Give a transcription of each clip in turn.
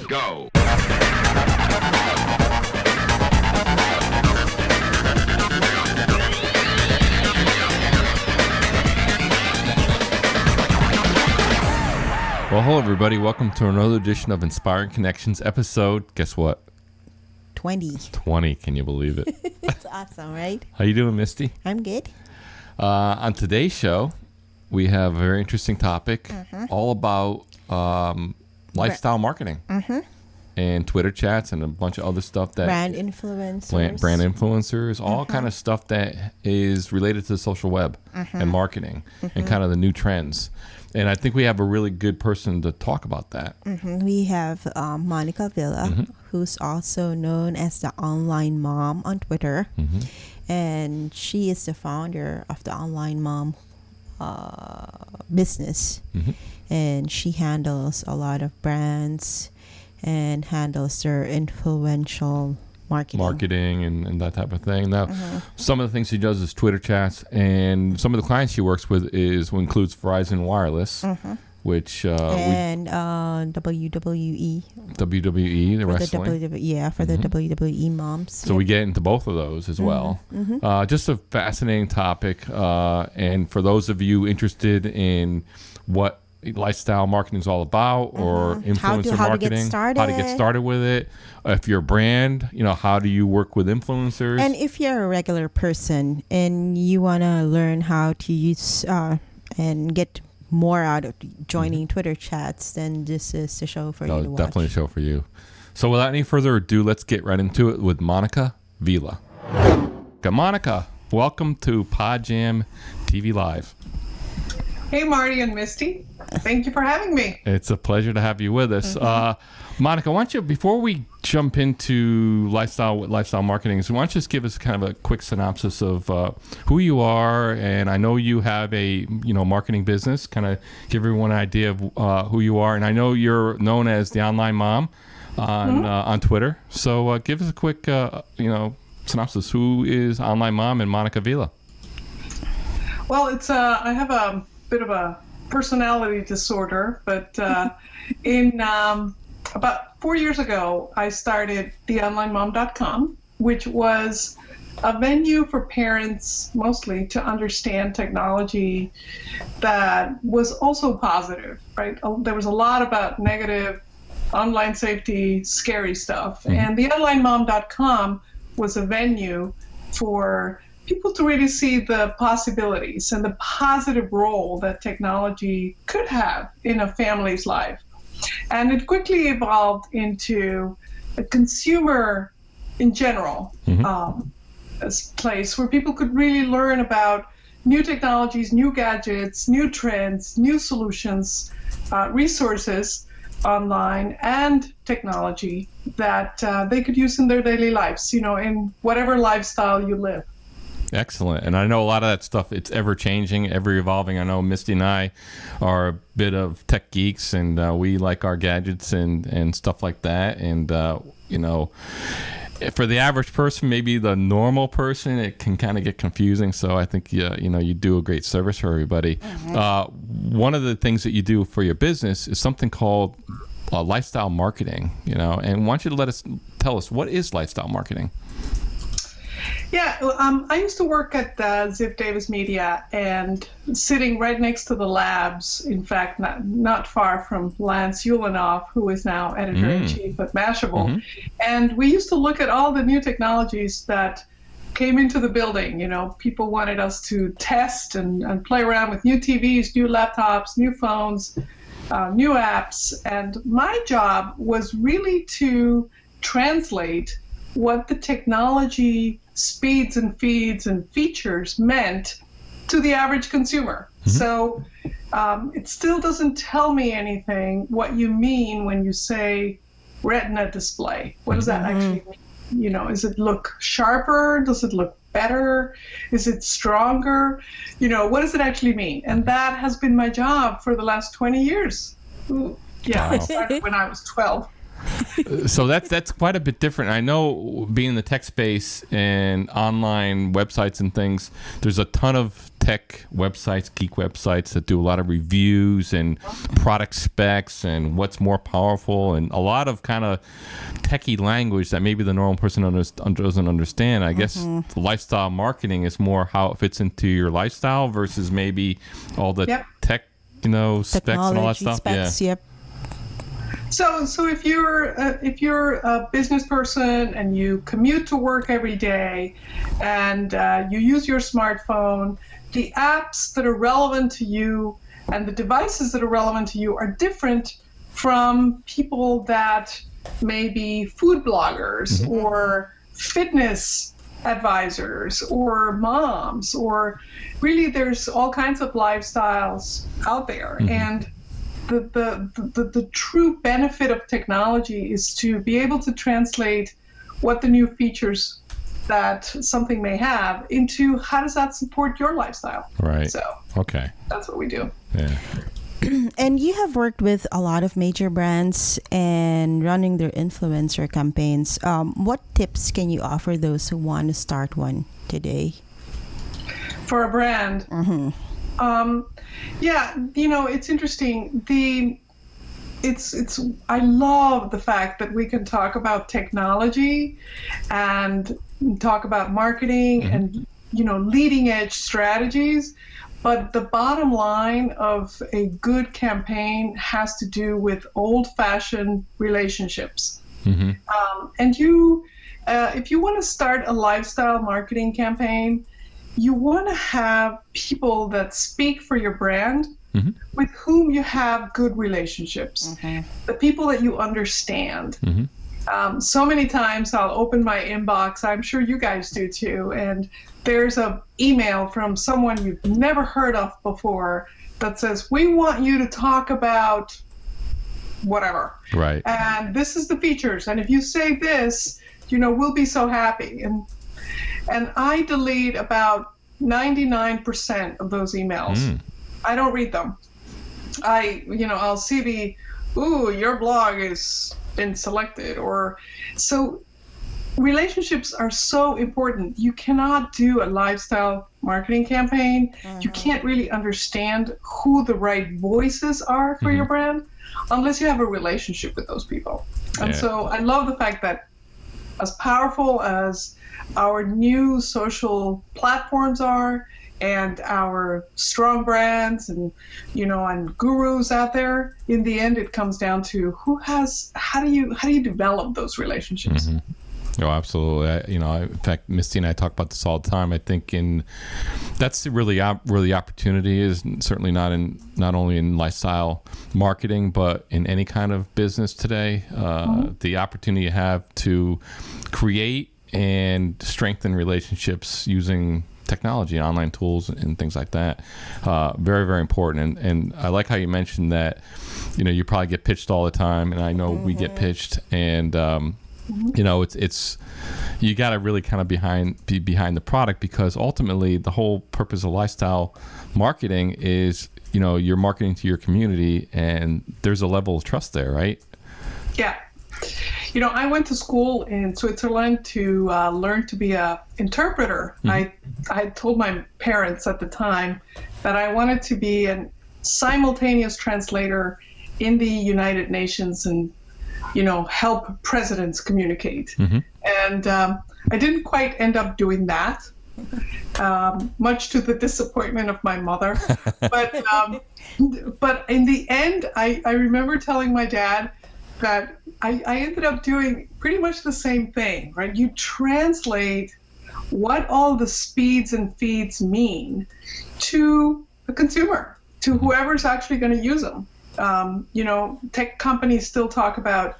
go. Well, hello, everybody. Welcome to another edition of Inspiring Connections episode. Guess what? 20. 20. Can you believe it? It's awesome, right? How you doing, Misty? I'm good. On today's show, we have a very interesting topic all about lifestyle marketing and Twitter chats and a bunch of other stuff that Brand influencers. brand influencers, all kind of stuff that is related to the social web and marketing and kind of the new trends. And I think we have a really good person to talk about that. We have Monica Vila, who's also known as TheOnlineMom on Twitter. And she is the founder of the TheOnlineMom business. And she handles a lot of brands and handles their influential marketing and that type of thing. Now, some of the things she does is Twitter chats, and some of the clients she works with includes Verizon Wireless, which and WWE, the wrestling. For the WWE moms. So we get into both of those as well. Just a fascinating topic, and for those of you interested in what lifestyle marketing is all about, or influencer marketing, how to get started with it. If you're a brand, how do you work with influencers? And if you're a regular person and you want to learn how to use and get more out of joining Twitter chats, then this is the show for you to watch. Definitely a show for you. So without any further ado, let's get right into it with Monica Vila. Okay, Monica, welcome to PodJam TV Live. Hey, Marty and Misty. Thank you for having me. It's a pleasure to have you with us. Monica, why don't you, before we jump into lifestyle marketing, why don't you just give us kind of a quick synopsis of who you are? And I know you have a marketing business. Kind of give everyone an idea of who you are. And I know you're known as TheOnlineMom on Twitter. So give us a quick synopsis. Who is TheOnlineMom and Monica Vila? Well, it's I have a bit of a personality disorder, but in about 4 years ago, I started TheOnlineMom.com, which was a venue for parents mostly to understand technology that was also positive, right? There was a lot about negative online safety, scary stuff. And TheOnlineMom.com was a venue for people to really see the possibilities and the positive role that technology could have in a family's life. And it quickly evolved into a consumer in general place where people could really learn about new technologies, new gadgets, new trends, new solutions, resources online and technology that they could use in their daily lives, in whatever lifestyle you live. Excellent. And I know a lot of that stuff, it's ever changing, ever evolving. I know Misty and I are a bit of tech geeks, and we like our gadgets and stuff like that. And, for the average person, maybe the normal person, it can kind of get confusing. So I think, you do a great service for everybody. One of the things that you do for your business is something called lifestyle marketing, and why don't you tell us, what is lifestyle marketing? Yeah, I used to work at Ziff Davis Media, and sitting right next to the labs, in fact, not far from Lance Ulanoff, who is now editor-in-chief at Mashable. And we used to look at all the new technologies that came into the building. People wanted us to test and play around with new TVs, new laptops, new phones, new apps. And my job was really to translate what the technology speeds and feeds and features meant to the average consumer. So it still doesn't tell me anything what you mean when you say retina display. What does that actually mean? Does it look sharper? Does it look better? Is it stronger? What does it actually mean? And that has been my job for the last 20 years. Yeah, wow. I started when I was 12. So that's quite a bit different. I know, being in the tech space and online websites and things, there's a ton of tech websites, geek websites that do a lot of reviews and product specs and what's more powerful, and a lot of kind of techie language that maybe the normal person doesn't understand. I guess lifestyle marketing is more how it fits into your lifestyle versus maybe all the tech, specs and all that stuff. Specs, yep. So if you're a business person and you commute to work every day and you use your smartphone, the apps that are relevant to you and the devices that are relevant to you are different from people that may be food bloggers or fitness advisors or moms, or really there's all kinds of lifestyles out there. And the true benefit of technology is to be able to translate what the new features that something may have into how does that support your lifestyle. Right. So okay, that's what we do. Yeah. And you have worked with a lot of major brands and running their influencer campaigns. What tips can you offer those who want to start one today? For a brand? Yeah, it's interesting. I love the fact that we can talk about technology and talk about marketing and, leading edge strategies. But the bottom line of a good campaign has to do with old-fashioned relationships. And if you want to start a lifestyle marketing campaign, you want to have people that speak for your brand with whom you have good relationships, the people that you understand. So many times I'll open my inbox, I'm sure you guys do too, and there's an email from someone you've never heard of before that says, we want you to talk about whatever. Right. And this is the features. And if you say this, we'll be so happy. And I delete about 99% of those emails. I don't read them. I'll see your blog has been selected, so relationships are so important. You cannot do a lifestyle marketing campaign. You can't really understand who the right voices are for your brand unless you have a relationship with those people. And so I love the fact that as powerful as our new social platforms are, and our strong brands and and gurus out there, in the end it comes down to how do you develop those relationships. Oh, absolutely. In fact, Misty and I talk about this all the time. I think that's really where the opportunity is. Certainly not only in lifestyle marketing, but in any kind of business today. The opportunity you have to create and strengthen relationships using technology and online tools and things like that. Very, very important. And I like how you mentioned that, you probably get pitched all the time, and I know we get pitched, and it's you got to really kind of be behind the product, because ultimately the whole purpose of lifestyle marketing is, you're marketing to your community, and there's a level of trust there, right? Yeah. I went to school in Switzerland to learn to be an interpreter. I told my parents at the time that I wanted to be a simultaneous translator in the United Nations and, help presidents communicate. And I didn't quite end up doing that, much to the disappointment of my mother. But in the end, I remember telling my dad that I ended up doing pretty much the same thing, right? You translate what all the speeds and feeds mean to the consumer, to whoever's actually going to use them. Tech companies still talk about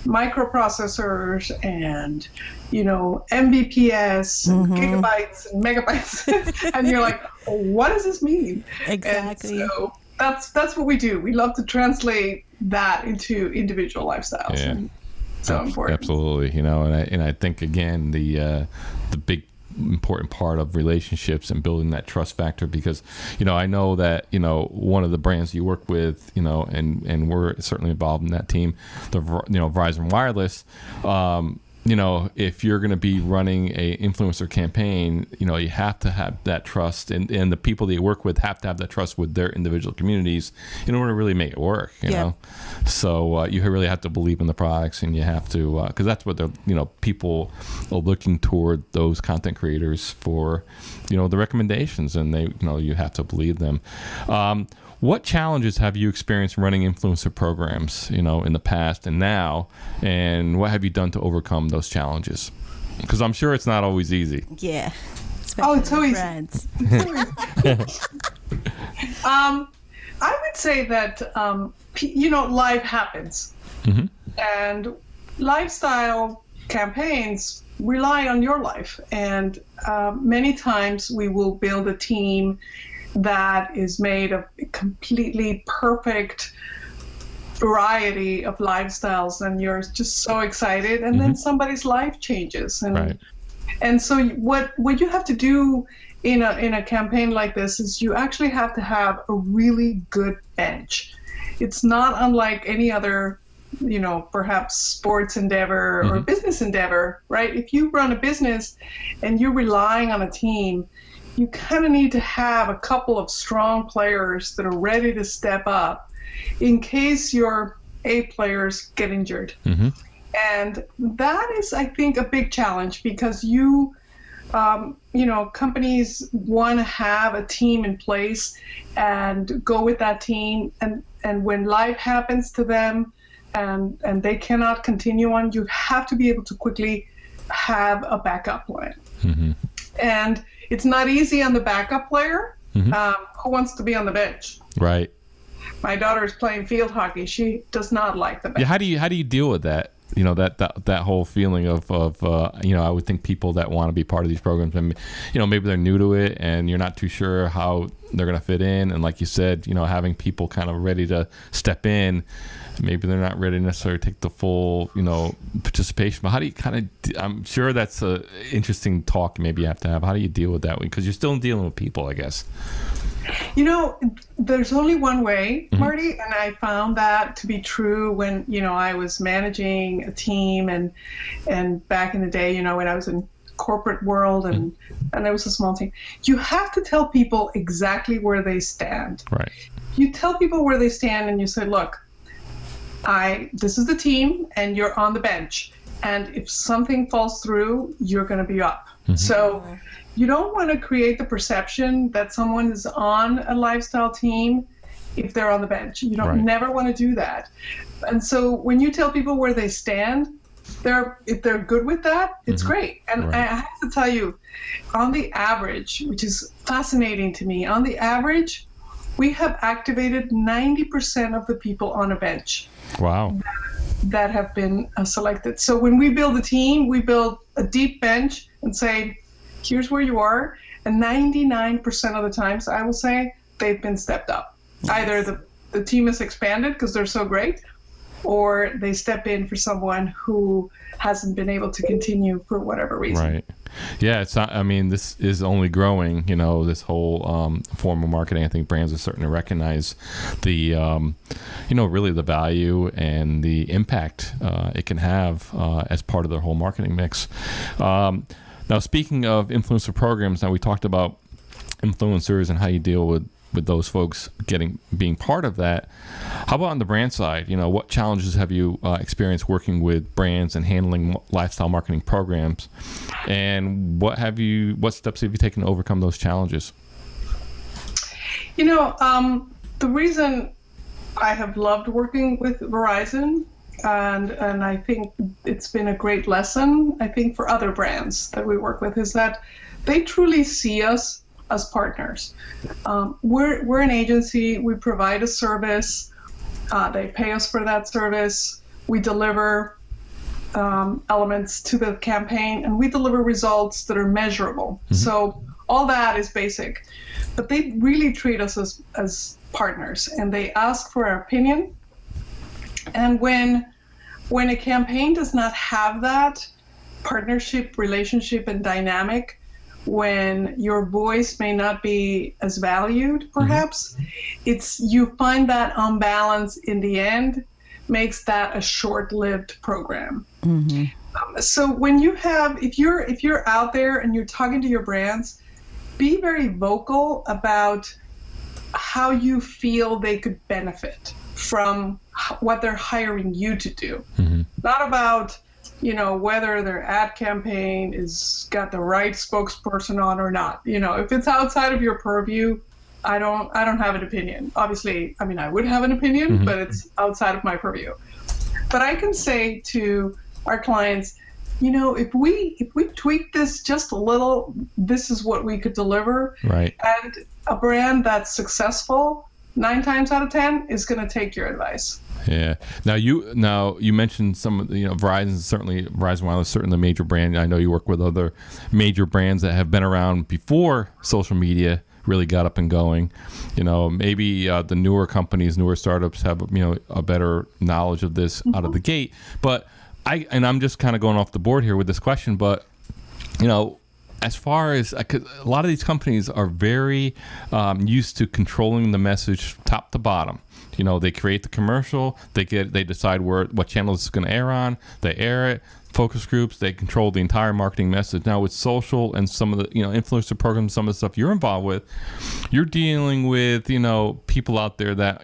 microprocessors and, Mbps and gigabytes and megabytes. And you're like, what does this mean? Exactly. And so that's what we do. We love to translate that into individual lifestyles. Yeah. And so important. Absolutely. And I think, again, the big important part of relationships and building that trust factor, because, I know that, one of the brands you work with, and we're certainly involved in that team, the, Verizon Wireless, if you're going to be running a influencer campaign, you have to have that trust, and the people that you work with have to have that trust with their individual communities in order to really make it work, you know? So you really have to believe in the products, and you have to, because that's what they're, people are looking toward those content creators for, the recommendations, and they, you have to believe them. What challenges have you experienced running influencer programs, in the past and now, and what have you done to overcome those challenges? Because I'm sure it's not always easy. Yeah. It's so easy. Brands. I would say that, life happens. Mm-hmm. And lifestyle campaigns rely on your life. And many times we will build a team that is made of a completely perfect variety of lifestyles, and you're just so excited, and then somebody's life changes, and so what you have to do in a campaign like this is you actually have to have a really good bench. It's not unlike any other, perhaps sports endeavor or business endeavor, right? If you run a business and you're relying on a team, you kind of need to have a couple of strong players that are ready to step up in case your A players get injured. Mm-hmm. And that is, I think, a big challenge, because companies want to have a team in place and go with that team. And when life happens to them and they cannot continue on, you have to be able to quickly have a backup plan. Mm-hmm. And it's not easy on the backup player. Who wants to be on the bench? Right. My daughter is playing field hockey. She does not like the bench. Yeah. How do you deal with that? That whole feeling of I would think people that want to be part of these programs, and maybe they're new to it and you're not too sure how they're going to fit in, and like you said, having people kind of ready to step in, maybe they're not ready to necessarily take the full participation. But how do you I'm sure that's a interesting talk maybe you have to have. How do you deal with that? Because you're still dealing with people, I guess. There's only one way, Marty, and I found that to be true when, I was managing a team and back in the day, when I was in corporate world and it was a small team. You have to tell people exactly where they stand. Right. You tell people where they stand and you say, look, this is the team and you're on the bench. And if something falls through, you're going to be up. So you don't want to create the perception that someone is on a lifestyle team if they're on the bench. You don't never want to do that. And so when you tell people where they stand, if they're good with that, it's great. And I have to tell you, on the average, which is fascinating to me, on the average, we have activated 90% of the people on a bench. Wow. That have been selected. So when we build a team, we build a deep bench and say, here's where you are. And 99% of the times, I will say, they've been stepped up. Yes. Either the team has expanded because they're so great, or they step in for someone who hasn't been able to continue for whatever reason. Right. Yeah, it's not, this is only growing, this whole form of marketing. I think brands are starting to recognize the, really the value and the impact it can have as part of their whole marketing mix. Now, speaking of influencer programs, now we talked about influencers and how you deal with those folks being part of that. How about on the brand side? What challenges have you experienced working with brands and handling lifestyle marketing programs? And what steps have you taken to overcome those challenges? The reason I have loved working with Verizon, and I think it's been a great lesson, I think, for other brands that we work with, is that they truly see us as partners. We're an agency. We provide a service. They pay us for that service. We deliver elements to the campaign, and we deliver results that are measurable. So all that is basic. But they really treat us as partners, and they ask for our opinion. And when a campaign does not have that partnership, relationship, and dynamic, when your voice may not be as valued, perhaps. It's you find that unbalance in the end makes that a short-lived program. So when you have, if you're out there and you're talking to your brands, be very vocal about how you feel they could benefit from what they're hiring you to do. Not about, whether their ad campaign is got the right spokesperson on or not. If it's outside of your purview, I don't have an opinion. Obviously, I would have an opinion, but it's outside of my purview. But I can say to our clients, if we tweak this just a little, this is what we could deliver. Right. And a brand that's successful 9 times out of 10 is going to take your advice. Yeah. Now you mentioned some of the, Verizon Wireless, certainly a major brand. I know you work with other major brands that have been around before social media really got up and going. Maybe the newer companies, newer startups have, a better knowledge of this out of the gate. But I'm just kind of going off the board here with this question, but, as far as, a lot of these companies are very used to controlling the message top to bottom. They create the commercial, they decide what channel it's going to air on, they air it, focus groups, they control the entire marketing message. Now with social and some of the, influencer programs, some of the stuff you're involved with, you're dealing with, people out there that,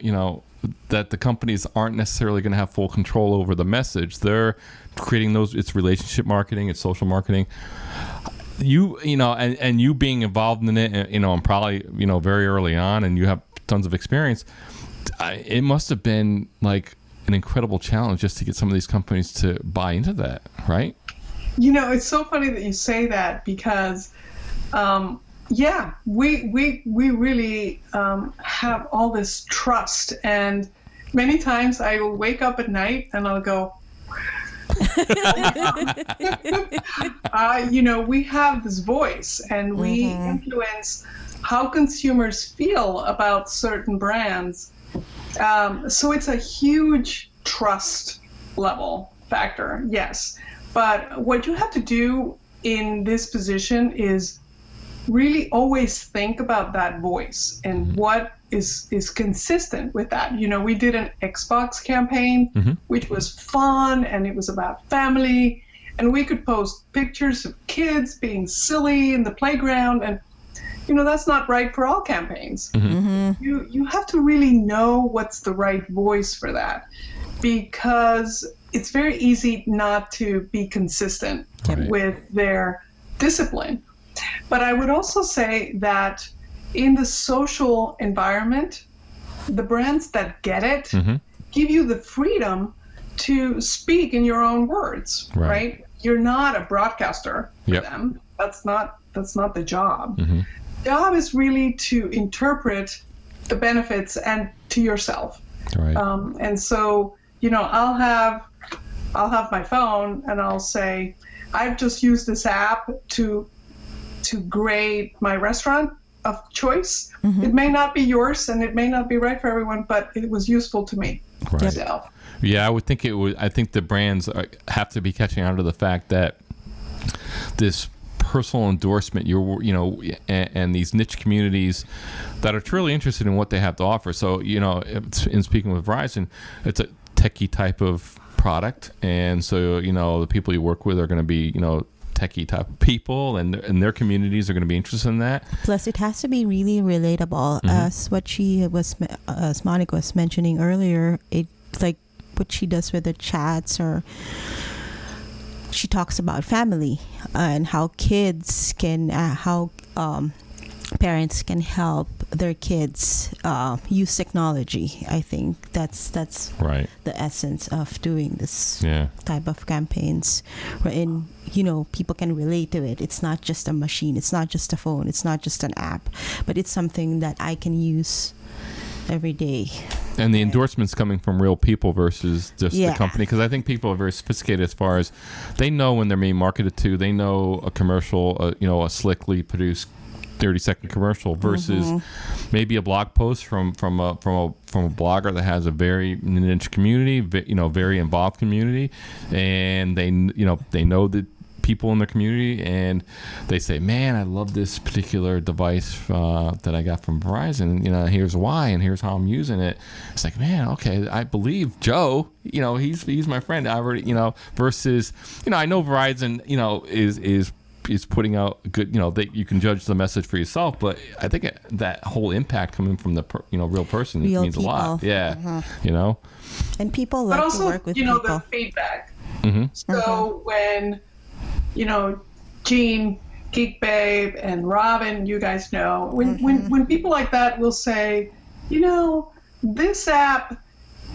that the companies aren't necessarily going to have full control over the message. They're creating it's relationship marketing, it's social marketing. And you being involved in it, and probably, very early on, and you have tons of experience, it must have been like an incredible challenge just to get some of these companies to buy into that, right? It's so funny that you say that because, we really have all this trust, and many times I will wake up at night and I'll go, we have this voice and we influence how consumers feel about certain brands. So it's a huge trust level factor, yes. But what you have to do in this position is really always think about that voice and what is consistent with that. We did an Xbox campaign, which was fun, and it was about family, and we could post pictures of kids being silly in the playground, and that's not right for all campaigns. You have to really know what's the right voice for that, because it's very easy not to be consistent with their discipline. But I would also say that in the social environment, the brands that get it give you the freedom to speak in your own words, right? You're not a broadcaster for them. That's not the job. The job is really to interpret the benefits and to yourself. Right. And so, I'll have my phone and I'll say, I've just used this app to grade my restaurant of choice. It may not be yours and it may not be right for everyone, but it was useful to me. Right. So. Yeah, I would think it would. I think the brands have to be catching on to the fact that this personal endorsement, and these niche communities that are truly interested in what they have to offer. So, in speaking with Verizon, it's a techie type of product, and so the people you work with are going to be techie type of people, and their communities are going to be interested in that. Plus, it has to be really relatable. As as Monica was mentioning earlier, it's like what she does with the chats, or she talks about family and how kids can, parents can help their kids use technology. I think that's right. The essence of doing this Yeah. type of campaigns, wherein people can relate to it. It's not just a machine, it's not just a phone, it's not just an app, but it's something that I can use every day. And the endorsements coming from real people versus just the company, because I think people are very sophisticated as far as they know when they're being marketed to. They know a commercial, a slickly produced 30-second commercial versus maybe a blog post from a blogger that has a very niche community, very involved community, and they know the people in their community and they say, man, I love this particular device that I got from Verizon. Here's why and here's how I'm using it. It's like, man, okay, I believe Joe. He's my friend. I already, versus, I know Verizon, is putting out good, that you can judge the message for yourself, but I think that whole impact coming from the real person means people. a lot. Yeah. And people but like also, to work with people. the feedback. Mm-hmm. So when, Gene, Geek Babe, and Robin, you guys know, when people like that will say, this app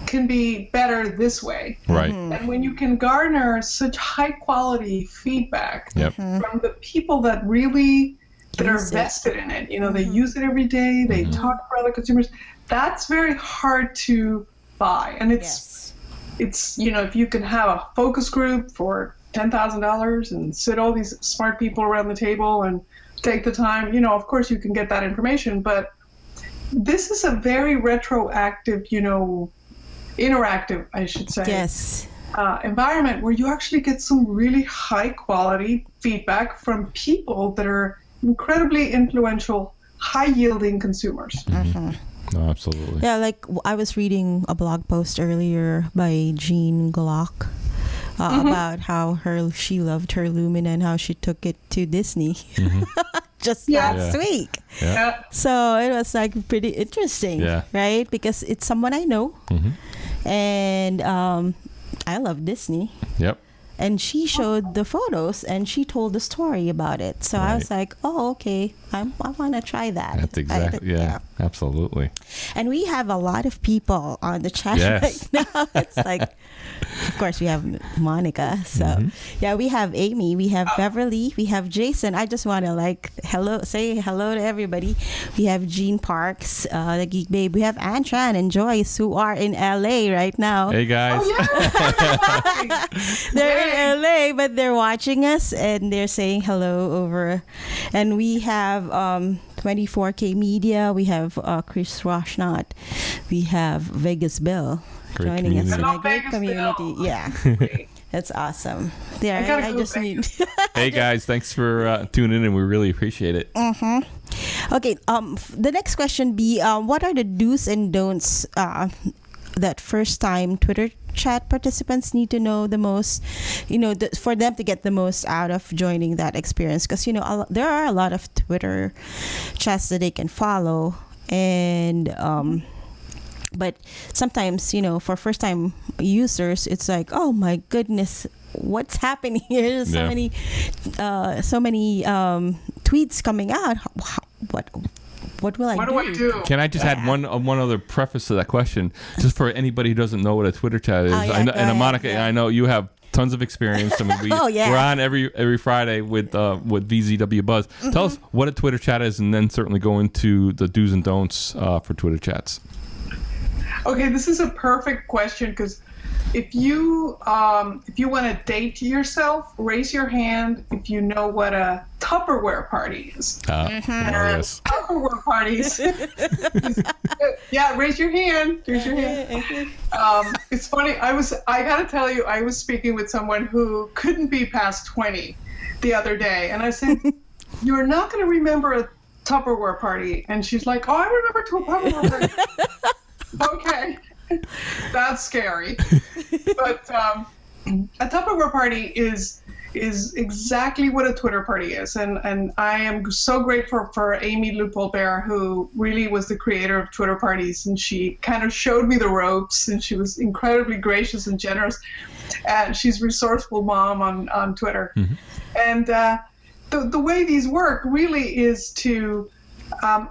can be better this way. Right. And when you can garner such high quality feedback from the people that are vested in it, they use it every day, they talk to other consumers, that's very hard to buy. And it's if you can have a focus group for $10,000 and sit all these smart people around the table and take the time, of course you can get that information, but this is a very retroactive, interactive, I should say. Yes. Environment where you actually get some really high quality feedback from people that are incredibly influential, high yielding consumers. No, absolutely. Yeah, like I was reading a blog post earlier by Jean Glock about how she loved her Lumina and how she took it to Disney just last week. Yeah. So it was like pretty interesting, right? Because it's someone I know, and I love Disney. Yep. And she showed the photos and she told the story about it. So I was like, oh, okay, I want to try that. That's exactly, absolutely. And we have a lot of people on the chat right now. It's like, of course, we have Monica. So, we have Amy, we have Beverly, we have Jason. I just want to say hello to everybody. We have Jean Parks, the Geek Babe. We have Antran and Joyce who are in LA right now. Hey, guys. Oh, yeah. They're in LA, but they're watching us and they're saying hello over. And we have 24K Media. We have Chris Roshnot. We have Vegas Bill joining us in a great community. Bill. Yeah. That's awesome. There, I just need. Hey guys, thanks for tuning in. We really appreciate it. Okay. The next question be what are the do's and don'ts that first-time Twitter chat participants need to know the most, for them to get the most out of joining that experience? Because, there are a lot of Twitter chats that they can follow. And, but sometimes, for first-time users, it's like, oh my goodness, what's happening here? There's so many tweets coming out. What will I do? What do I do? Can I just add one other preface to that question, just for anybody who doesn't know what a Twitter chat is? And Monica, I know you have tons of experience. I mean, we're on every Friday with VZW Buzz. Tell us what a Twitter chat is, and then certainly go into the do's and don'ts for Twitter chats. Okay, this is a perfect question because if you want to date yourself, raise your hand if you know what a Tupperware party is. Yes. Tupperware parties. Raise your hand. Raise your hand. It's funny. I gotta tell you, I was speaking with someone who couldn't be past 20 the other day, and I said, "You're not going to remember a Tupperware party," and she's like, "Oh, I remember Tupperware party." Okay. That's scary. But a Tupperware party is exactly what a Twitter party is. And I am so grateful for Amy Leupold-Bear, who really was the creator of Twitter parties. And she kind of showed me the ropes, and she was incredibly gracious and generous. And she's a resourceful mom on Twitter. And the way these work really is to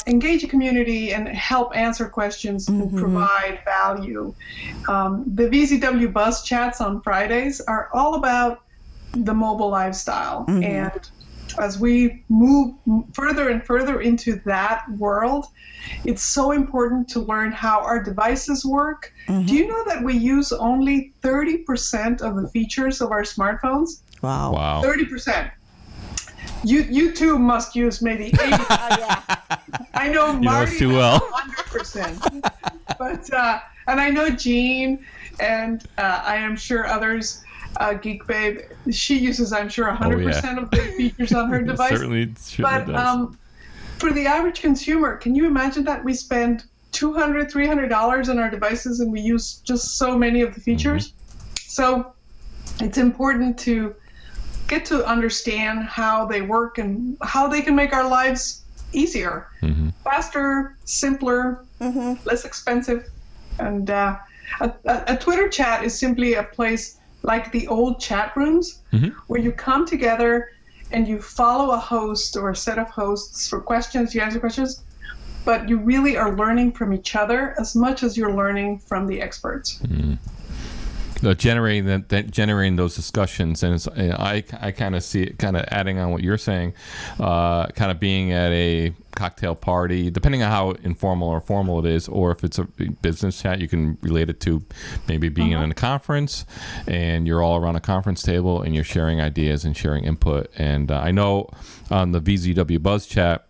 engage a community and help answer questions and provide value. The VZW Buzz chats on Fridays are all about the mobile lifestyle. And as we move further and further into that world, it's so important to learn how our devices work. Do you know that we use only 30% of the features of our smartphones? Wow. 30%. You two must use maybe 80%. I know Marty too well. 100%. But and I know Jean and I am sure others. Geek Babe, she uses, I'm sure, 100% of the features on her device. Certainly does. For the average consumer, can you imagine that we spend $200, $300 on our devices and we use just so many of the features? So it's important to get to understand how they work and how they can make our lives easier, faster, simpler, less expensive. And a Twitter chat is simply a place like the old chat rooms where you come together and you follow a host or a set of hosts for questions, you answer questions, but you really are learning from each other as much as you're learning from the experts. Generating those discussions, and I kind of see it kind of adding on what you're saying, kind of being at a cocktail party, depending on how informal or formal it is, or if it's a business chat, you can relate it to maybe being in a conference and you're all around a conference table and you're sharing ideas and sharing input. And I know on the VZW Buzz chat,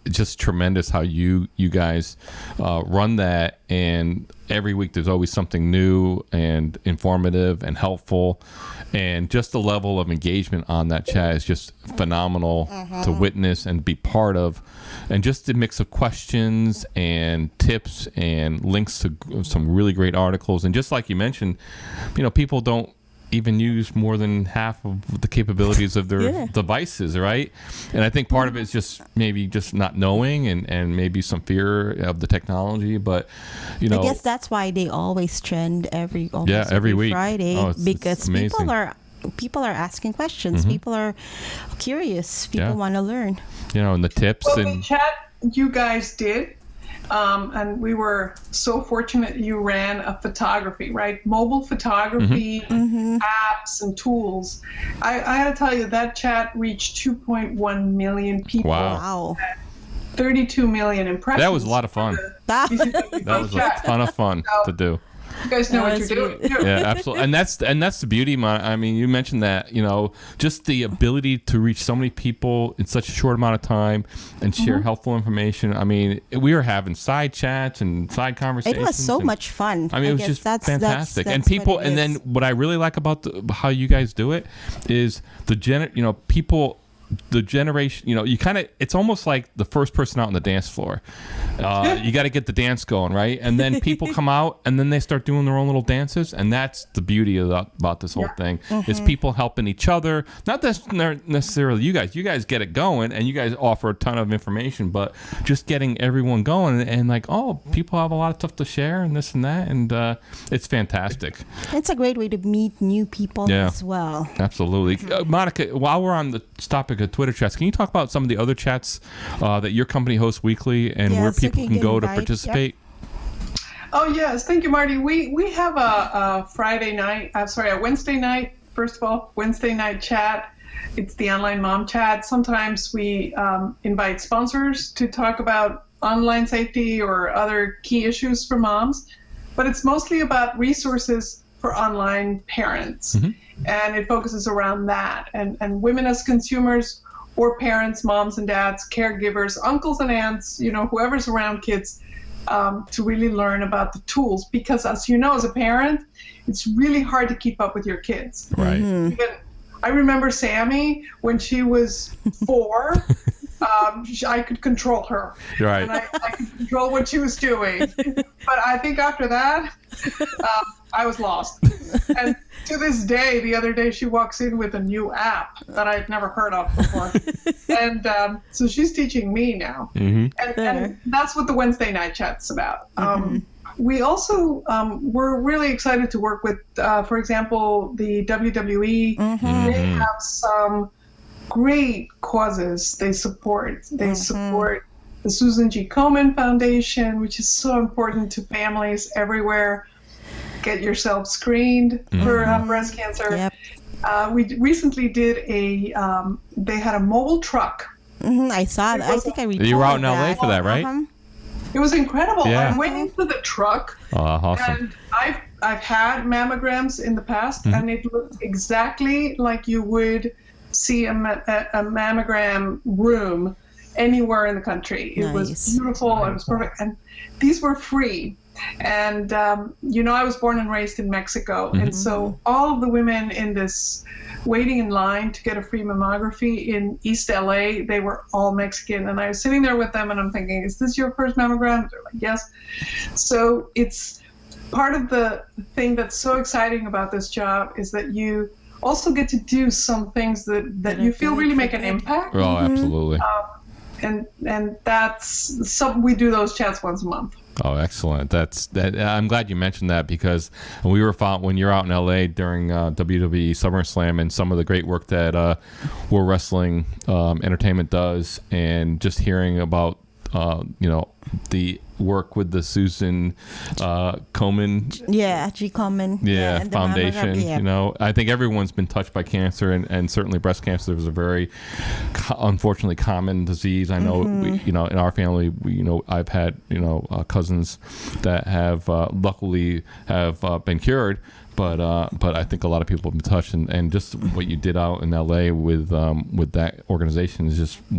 just tremendous how you guys run that, and every week there's always something new and informative and helpful, and just the level of engagement on that chat is just phenomenal to witness and be part of, and just the mix of questions and tips and links to some really great articles. And just like you mentioned, people don't even use more than half of the capabilities of their devices, right? And I think part of it is just maybe just not knowing and maybe some fear of the technology, but I guess that's why they always trend every week Friday, because people are asking questions, people are curious, people want to learn. And the tips the chat you guys did. And we were so fortunate you ran a photography, right? Mobile photography, apps and tools. I got to tell you, that chat reached 2.1 million people. Wow. 32 million impressions. That was a lot of fun. That was a ton of fun to do. You guys know what you're doing. Yeah, absolutely. And that's the beauty. I mean, you mentioned that, just the ability to reach so many people in such a short amount of time and share helpful information. I mean, we were having side chats and side conversations. It was so much fun. I mean, it was just fantastic. And people, and then what I really like about how you guys do it is the generation, you kind of, it's almost like the first person out on the dance floor. You got to get the dance going, right? And then people come out and then they start doing their own little dances. And that's the beauty about this whole thing is people helping each other. Not necessarily you guys get it going and you guys offer a ton of information, but just getting everyone going and like, people have a lot of stuff to share and this and that. And it's fantastic. It's a great way to meet new people as well. Absolutely. Monica, while we're on the topic of Twitter chats, can you talk about some of the other chats that your company hosts weekly and where people can go to participate? Oh yes, thank you, Marty. We have a Wednesday night. First of all, Wednesday night chat. It's the Online Mom Chat. Sometimes we invite sponsors to talk about online safety or other key issues for moms, but it's mostly about resources for online parents. And it focuses around that and women as consumers or parents, moms and dads, caregivers, uncles and aunts, whoever's around kids, to really learn about the tools. Because as you know, as a parent, it's really hard to keep up with your kids. Right. I remember Sammy when she was 4. I could control her. Right. And I could control what she was doing. But I think after that, I was lost. And to this day, the other day, she walks in with a new app that I'd never heard of before. And so she's teaching me now. And that's what the Wednesday night chat's about. We also, we're really excited to work with, for example, the WWE. They have some great causes they support. They support the Susan G. Komen Foundation, which is so important to families everywhere. Get yourself screened for breast cancer. Yep. We recently did they had a mobile truck. I saw that. I think I recall. You were out in LA for that, right? It was incredible. Yeah. I went into the truck. Awesome. And I've had mammograms in the past, and it looked exactly like you would see a mammogram room anywhere in the country. It was beautiful. It was perfect. And these were free. And, I was born and raised in Mexico. And so all of the women in this waiting in line to get a free mammography in East LA, they were all Mexican. And I was sitting there with them and I'm thinking, is this your first mammogram? They're like, yes. So it's part of the thing that's so exciting about this job is that you also get to do some things that you feel really make an impact. Oh, absolutely. And that's something we do those chats once a month. Oh, excellent. I'm glad you mentioned that, because when you're out in LA during WWE SummerSlam and some of the great work that World Wrestling Entertainment does, and just hearing about the work with the Susan Komen. Yeah, G. Komen. And Foundation. I think everyone's been touched by cancer, and certainly breast cancer is a very unfortunately common disease. I know in our family, I've had cousins that have luckily have been cured. But I think a lot of people have been touched, and just what you did out in LA with that organization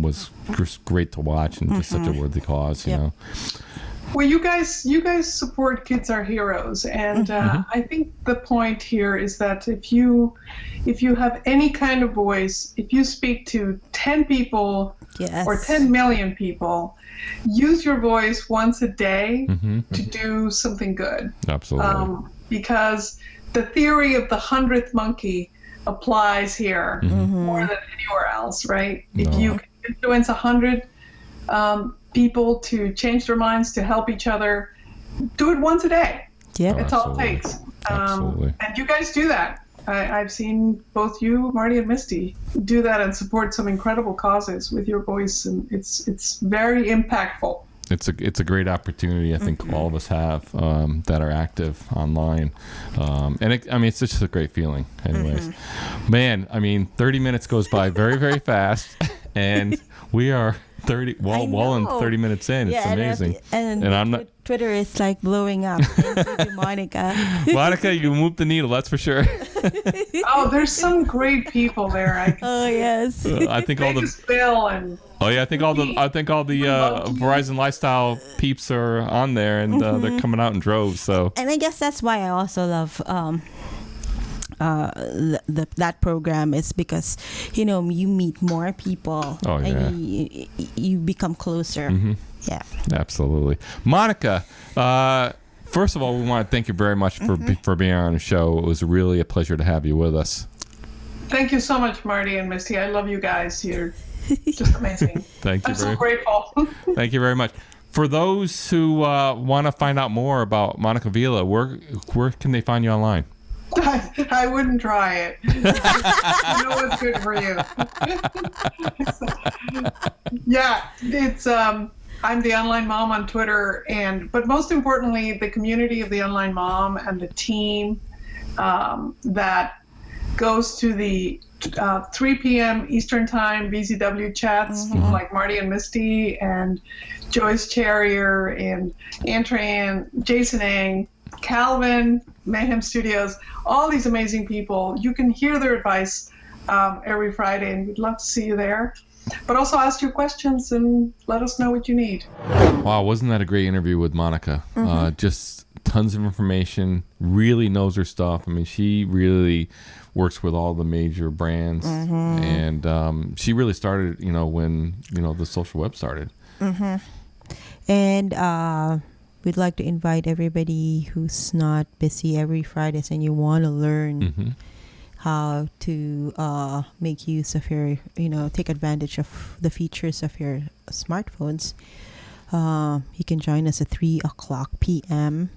was just great to watch, and just such a worthy cause, you know. Well, you guys support Kids Are Heroes, and I think the point here is that if you have any kind of voice, if you speak to 10 people or 10 million people, use your voice once a day to do something good. Absolutely. Because the theory of the 100th monkey applies here more than anywhere else, right? If you can influence 100 people to change their minds, to help each other, do it once a day. Yeah, it's all it takes. And you guys do that. I've seen both you, Marty, and Misty do that and support some incredible causes with your voice, and it's very impactful. It's a great opportunity. I think all of us have that are active online, and it's just a great feeling. Anyways, man, 30 minutes goes by very, very fast, and we are 30 minutes in. It's amazing. And I'm not. Twitter is like blowing up. Thank you, Monica. Monica, you moved the needle, that's for sure. Oh, there's some great people there. Yes. I think all the Bill and. Oh yeah, I think all the Verizon Lifestyle peeps are on there, and they're coming out in droves. So. And I guess that's why I also love that program, is because you meet more people. Oh, yeah. And you become closer. Yeah, absolutely. Monica, first of all, we want to thank you very much for being on the show. It was really a pleasure to have you with us. Thank you so much, Marty and Misty. I love you guys. You're just amazing. Thank you. I'm so grateful. Thank you very much. For those who want to find out more about Monica Vila, where can they find you online? I wouldn't try it. I know what's good for you. Yeah, it's I'm the Online Mom on Twitter, but most importantly, the community of the Online Mom and the team that goes to the 3 p.m. Eastern Time VZW chats, people like Marty and Misty and Joyce Charrier and Antran, Jason Ang, Calvin, Mayhem Studios, all these amazing people. You can hear their advice every Friday, and we'd love to see you there. But also ask your questions and let us know what you need. Wow, wasn't that a great interview with Monica? Just tons of information, really knows her stuff. She really works with all the major brands, and she really started, when, the social web started. And we'd like to invite everybody who's not busy every Fridays and you want to learn how to make use of your, take advantage of the features of your smartphones. You can join us at 3:00 p.m.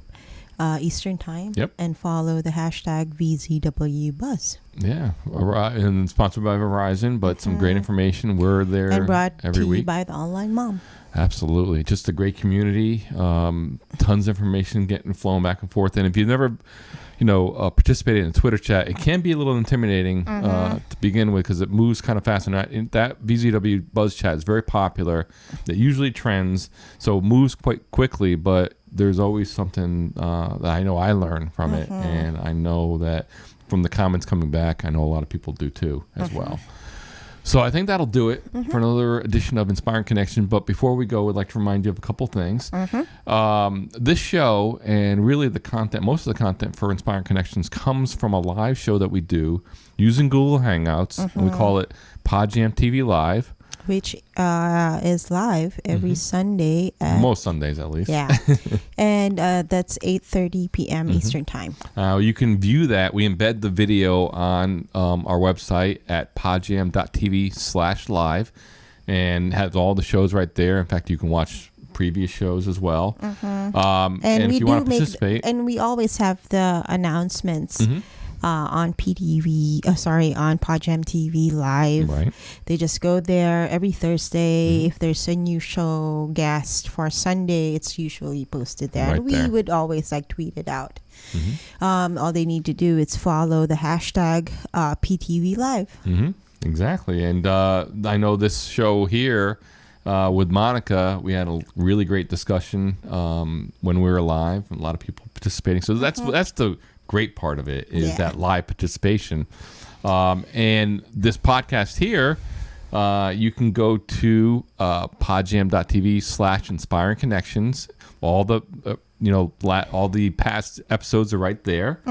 Eastern Time. Yep. And follow the hashtag VZWBuzz. Yeah, and sponsored by Verizon, but some great information. We're there and brought every to week. You by the Online Mom. Absolutely. Just a great community. Tons of information getting flown back and forth. And if you've never, participated in a Twitter chat, it can be a little intimidating to begin with, because it moves kind of fast. And that VZW Buzz chat is very popular. It usually trends, so it moves quite quickly, but there's always something that I know I learn from it. And I know that from the comments coming back, I know a lot of people do too as well. So I think that'll do it for another edition of Inspiring Connection. But before we go, I'd like to remind you of a couple things. This show and really the content, most of the content for Inspiring Connections comes from a live show that we do using Google Hangouts. And we call it PodJam TV Live. Which is live every Sunday. Most Sundays, at least. Yeah. And that's 8:30 p.m. Eastern Time. You can view that. We embed the video on our website at podjam.tv/live and has all the shows right there. In fact, you can watch previous shows as well. And if you want to participate. And we always have the announcements. On on PodJam TV Live. Right. They just go there every Thursday. If there's a new show guest for Sunday, it's usually posted there. Right And we there. would always tweet it out. All they need to do is follow the hashtag PTV Live. Exactly. And I know this show here with Monica, we had a really great discussion when we were live. A lot of people participating. So that's the great part of it is that live participation. And this podcast here, you can go to podjam.tv/inspiring connections. All the all the past episodes are right there.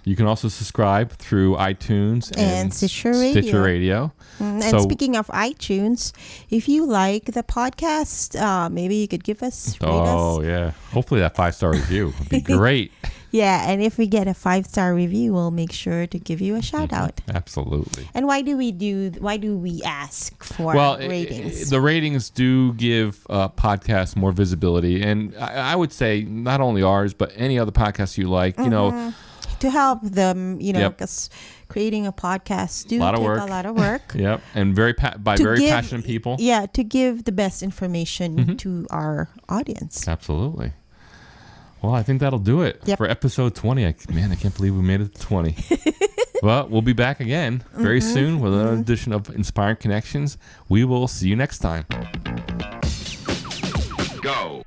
You can also subscribe through iTunes and Stitcher Radio. And So- speaking of iTunes, if you like the podcast, maybe you could rate us. Oh yeah, hopefully that 5-star review would be great. Yeah, and if we get a 5-star review, we'll make sure to give you a shout out. Absolutely. And why do we ask for ratings? The ratings do give podcasts more visibility, and I would say not only ours but any other podcast you like. To help them, because creating a podcast take a lot of work. Yep, and very passionate people. Yeah, to give the best information to our audience. Absolutely. Well, I think that'll do it for episode 20. I can't believe we made it to 20. Well, we'll be back again very soon with another edition of Inspiring Connections. We will see you next time. Go.